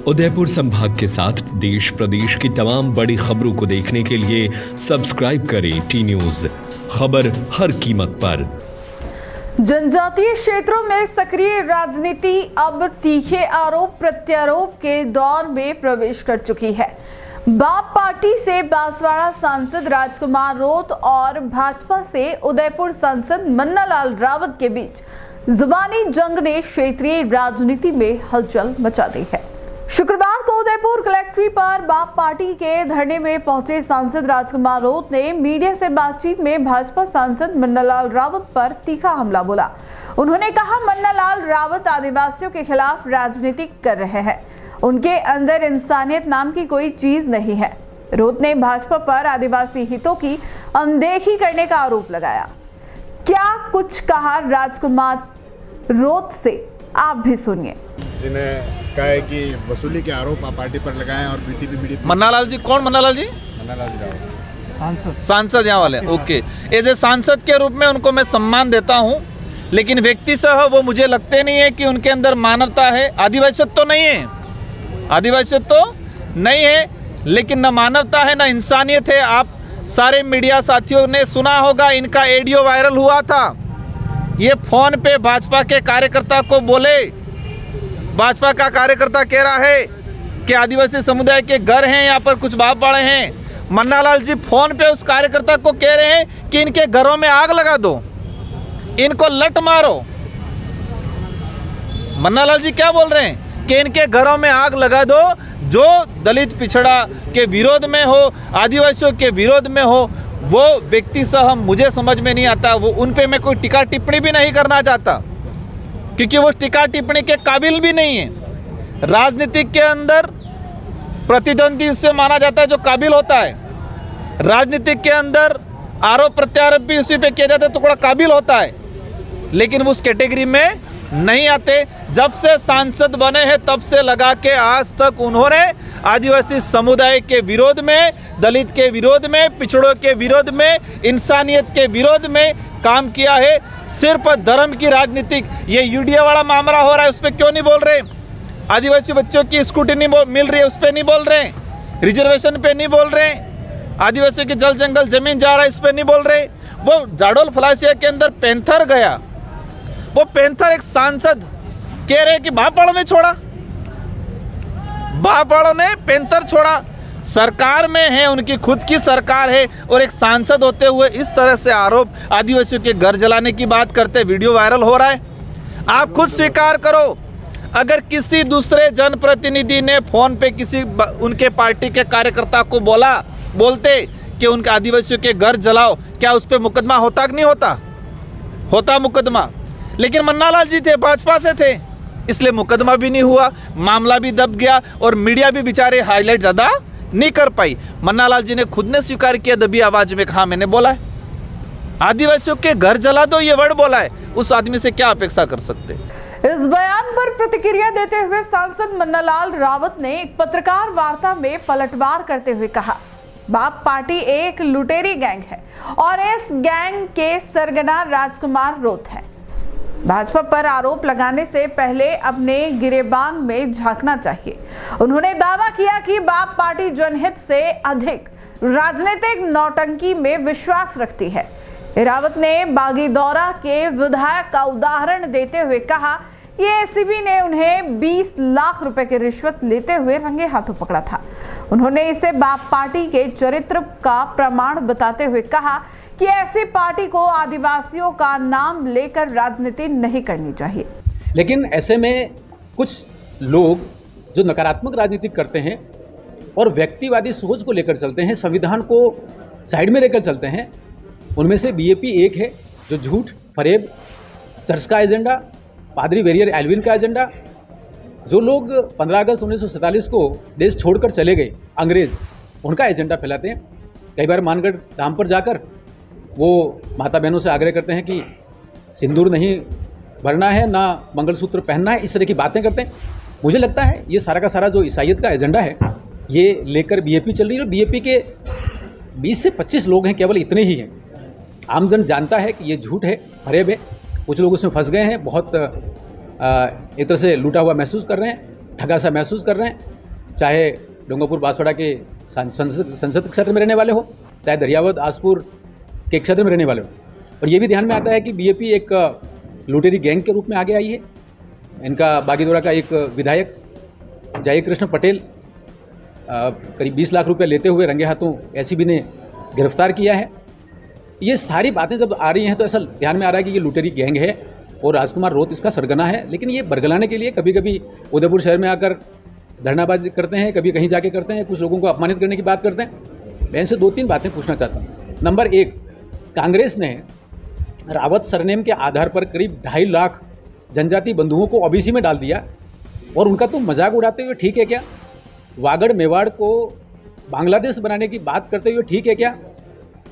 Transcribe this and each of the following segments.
उदयपुर संभाग के साथ देश प्रदेश की तमाम बड़ी खबरों को देखने के लिए सब्सक्राइब करें टी न्यूज़, खबर हर कीमत पर। जनजातीय क्षेत्रों में सक्रिय राजनीति अब तीखे आरोप प्रत्यारोप के दौर में प्रवेश कर चुकी है। बाप पार्टी से बांसवाड़ा सांसद राजकुमार रोत और भाजपा से उदयपुर सांसद मन्नालाल रावत के बीच जुबानी जंग ने क्षेत्रीय राजनीति में हलचल मचा दी है। शुक्रवार को उदयपुर कलेक्ट्री पर बाप पार्टी के धरने में पहुंचे सांसद राजकुमार रोत ने मीडिया से बातचीत में भाजपा सांसद मन्नालाल रावत पर तीखा हमला बोला। उन्होंने कहा, मन्नालाल रावत आदिवासियों के खिलाफ राजनीति कर रहे हैं, उनके अंदर इंसानियत नाम की कोई चीज नहीं है। रोत ने भाजपा पर आदिवासी हितों की अनदेखी करने का आरोप लगाया। क्या कुछ कहा राजकुमार रोत से, आप भी सुनिए। जिन्हें कहा है कि वसूली के आरोप आप पार्टी पर लगाएं और बीटीपी मन्नालाल जी, कौन मन्नालाल जी? मन्नालाल जी सांसद यहाँ वाले। ओके, एज ए सांसद के रूप में उनको मैं सम्मान देता हूँ, लेकिन व्यक्ति सह वो मुझे लगते नहीं है कि उनके अंदर मानवता है। आदिवासियत तो नहीं है, आदिवासियत तो नहीं है, लेकिन न मानवता है न इंसानियत है। आप सारे मीडिया साथियों ने सुना होगा, इनका ऑडियो वायरल हुआ था। ये फोन पे भाजपा के कार्यकर्ता को बोले, भाजपा का कार्यकर्ता कह रहा है कि आदिवासी समुदाय के घर हैं, यहाँ पर कुछ बाप बाड़े हैं। मन्नालाल जी फोन पे उस कार्यकर्ता को कह रहे हैं कि इनके घरों में आग लगा दो, इनको लट मारो। मन्नालाल जी क्या बोल रहे हैं कि इनके घरों में आग लगा दो, जो दलित पिछड़ा के विरोध में हो, आदिवासियों के विरोध में हो। वो व्यक्ति सह मुझे समझ में नहीं आता। वो उन पे मैं कोई टीका टिप्पणी भी नहीं करना चाहता, क्योंकि वो टीका टिप्पणी के काबिल भी नहीं है। राजनीति के अंदर प्रतिद्वंदी उससे माना जाता है जो काबिल होता है। राजनीति के अंदर आरोप प्रत्यारोप भी उसी पे किया जाता है तो थोड़ा काबिल होता है, लेकिन वो उस कैटेगरी में नहीं आते। जब से सांसद बने हैं तब से लगा के आज तक उन्होंने आदिवासी समुदाय के विरोध में, दलित के विरोध में, पिछड़ों के विरोध में, इंसानियत के विरोध में काम किया है। सिर्फ धर्म की राजनीतिक ये यूडिया वाला मामला हो रहा है, उस पर क्यों नहीं बोल रहे? आदिवासी बच्चों की स्कूटी मिल रही है, उस पर नहीं बोल रहे। रिजर्वेशन पे नहीं बोल रहे। आदिवासियों के जल जंगल जमीन जा रहा है, इस पर नहीं बोल रहे। वो जाडोल फलासिया के अंदर पैंथर गया, वो पैंथर एक सांसद कह रहे कि भापाड़ों ने छोड़ा, भापाड़ों ने पैंथर छोड़ा। सरकार में है, उनकी खुद की सरकार है, और एक सांसद होते हुए इस तरह से आरोप आदिवासियों के घर जलाने की बात करते, वीडियो वायरल हो रहा है। आप खुद स्वीकार करो, अगर किसी दूसरे जनप्रतिनिधि ने फोन पे किसी उनके पार्टी के कार्यकर्ता को बोलते कि उनके आदिवासियों के घर जलाओ, क्या उस पर मुकदमा होता कि नहीं होता? होता मुकदमा। लेकिन मन्नालाल जी थे, भाजपा से थे, इसलिए मुकदमा भी नहीं हुआ, मामला भी दब गया, और मीडिया भी बेचारे हाईलाइट ज़्यादा नहीं कर पाई। मन्नालाल जी ने खुद ने स्वीकार किया, दबी आवाज में कहा मैंने बोला है, आदिवासियों के घर जला दो, ये वर्ड बोला है। उस आदमी से क्या अपेक्षा कर सकते? इस बयान पर प्रतिक्रिया देते हुए सांसद मन्नालाल रावत ने एक पत्रकार वार्ता में पलटवार करते हुए कहा, बाप पार्टी एक लुटेरी गैंग है और इस गैंग के सरगना राजकुमार रोत है। भाजपा पर आरोप लगाने से पहले अपने गिरेबान में झांकना चाहिए। उन्होंने दावा किया कि बाप पार्टी जनहित से अधिक राजनीतिक नौटंकी में विश्वास रखती है। रावत ने बागीदौरा के विधायक का उदाहरण देते हुए कहा, ये एसीबी ने उन्हें 20 लाख रुपए की रिश्वत लेते हुए रंगे हाथों पकड़ा था। उन्होंने इसे बाप पार्टी के चरित्र का प्रमाण बताते हुए कहा कि ऐसी पार्टी को आदिवासियों का नाम लेकर राजनीति नहीं करनी चाहिए। लेकिन ऐसे में कुछ लोग जो नकारात्मक राजनीति करते हैं और व्यक्तिवादी सोच को लेकर चलते हैं, संविधान को साइड में लेकर चलते हैं, उनमें से बीएपी एक है जो झूठ, फरेब, चर्च का एजेंडा, पादरी वेरियर एल्विन का एजेंडा, जो लोग 15 अगस्त 1947 को देश छोड़कर चले गए अंग्रेज, उनका एजेंडा फैलाते हैं। कई बार मानगढ़ धाम पर जाकर वो माता बहनों से आग्रह करते हैं कि सिंदूर नहीं भरना है, ना मंगलसूत्र पहनना है, इस तरह की बातें करते हैं। मुझे लगता है ये सारा का सारा जो ईसाइयत का एजेंडा है, ये लेकर बीएपी चल रही है। बीएपी के 20 से 25 लोग हैं, केवल इतने ही हैं। आमजन जानता है कि ये झूठ है, फरेब है। कुछ लोग उसमें फंस गए हैं, बहुत एक तरह से लूटा हुआ महसूस कर रहे हैं, ठगा सा महसूस कर रहे हैं, चाहे डोंगरपुर बांसवाड़ा के संसद क्षेत्र में रहने वाले हो, चाहे दरियावद आसपुर के क्षेत्र में रहने वाले हो। और ये भी ध्यान में आता है कि बीएपी एक लुटेरी गैंग के रूप में आगे आई है। इनका बागीदोरा का एक विधायक जय कृष्ण पटेल करीब 20 लाख रुपए लेते हुए रंगे हाथों एसीबी ने गिरफ्तार किया है। ये सारी बातें जब आ रही हैं तो ऐसा ध्यान में आ रहा है कि ये लुटेरी गैंग है और राजकुमार रोत इसका सरगना है। लेकिन ये बरगलाने के लिए कभी कभी उदयपुर शहर में आकर धरनाबाजी करते हैं, कभी कहीं जाके करते हैं, कुछ लोगों को अपमानित करने की बात करते हैं। मैं इनसे 2-3 बातें पूछना चाहता हूँ। नंबर 1, कांग्रेस ने रावत सरनेम के आधार पर करीब 2.5 लाख जनजाति बंधुओं को ओबीसी में डाल दिया और उनका तो मजाक उड़ाते हुए ठीक है क्या? वागड़ मेवाड़ को बांग्लादेश बनाने की बात करते हुए ठीक है क्या?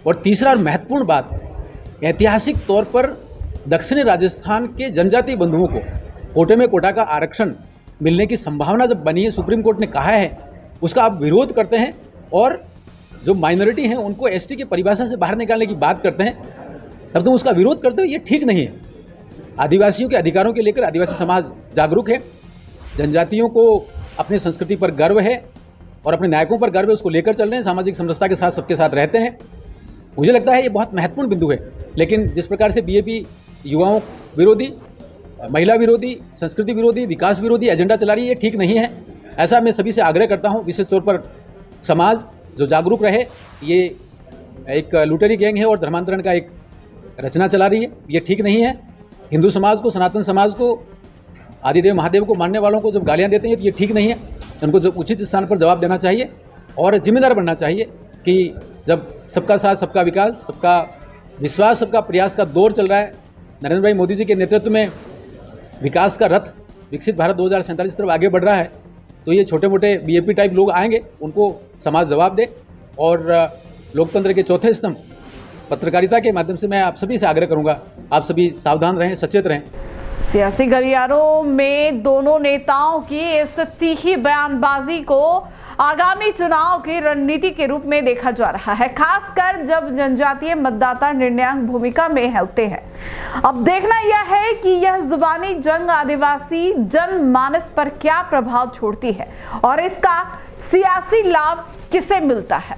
और तीसरा और महत्वपूर्ण बात, ऐतिहासिक तौर पर दक्षिणी राजस्थान के जनजाति बंधुओं को कोटे में कोटा का आरक्षण मिलने की संभावना जब बनी है, सुप्रीम कोर्ट ने कहा है, उसका आप विरोध करते हैं और जो माइनॉरिटी हैं उनको एसटी की परिभाषा से बाहर निकालने की बात करते हैं, तब तुम उसका विरोध करते हो। ये ठीक नहीं है। आदिवासियों के अधिकारों के लेकर आदिवासी समाज जागरूक है, जनजातियों को अपनी संस्कृति पर गर्व है और अपने नायकों पर गर्व है, उसको लेकर चल रहे हैं, सामाजिक समरसता के साथ सबके साथ रहते हैं। मुझे लगता है ये बहुत महत्वपूर्ण बिंदु है। लेकिन जिस प्रकार से बीएपी युवाओं विरोधी, महिला विरोधी, संस्कृति विरोधी, विकास विरोधी एजेंडा चला रही है, ये ठीक नहीं है। ऐसा मैं सभी से आग्रह करता हूँ, विशेष तौर पर समाज जो जागरूक रहे। ये एक लुटेरी गैंग है और धर्मांतरण का एक रचना चला रही है, ये ठीक नहीं है। हिंदू समाज को, सनातन समाज को, आदिदेव महादेव को मानने वालों को जब गालियाँ देते हैं तो ये ठीक नहीं है। उनको जब उचित स्थान पर जवाब देना चाहिए और जिम्मेदार बनना चाहिए कि जब सबका साथ, सबका विकास, सबका विश्वास, सबका प्रयास का दौर चल रहा है, नरेंद्र भाई मोदी जी के नेतृत्व में विकास का रथ विकसित भारत 2047 तरफ आगे बढ़ रहा है, तो ये छोटे मोटे बीएपी टाइप लोग आएंगे, उनको समाज जवाब दे। और लोकतंत्र के चौथे स्तंभ पत्रकारिता के माध्यम से मैं आप सभी से आग्रह करूंगा, आप सभी सावधान रहें, सचेत रहें। सियासी गलियारों में दोनों नेताओं की इस तीखी बयानबाजी को आगामी चुनाव की रणनीति के रूप में देखा जा रहा है, खासकर जब जनजातीय मतदाता निर्णायक भूमिका में होते हैं। अब देखना यह है कि यह जुबानी जंग आदिवासी जनमानस पर क्या प्रभाव छोड़ती है और इसका सियासी लाभ किसे मिलता है।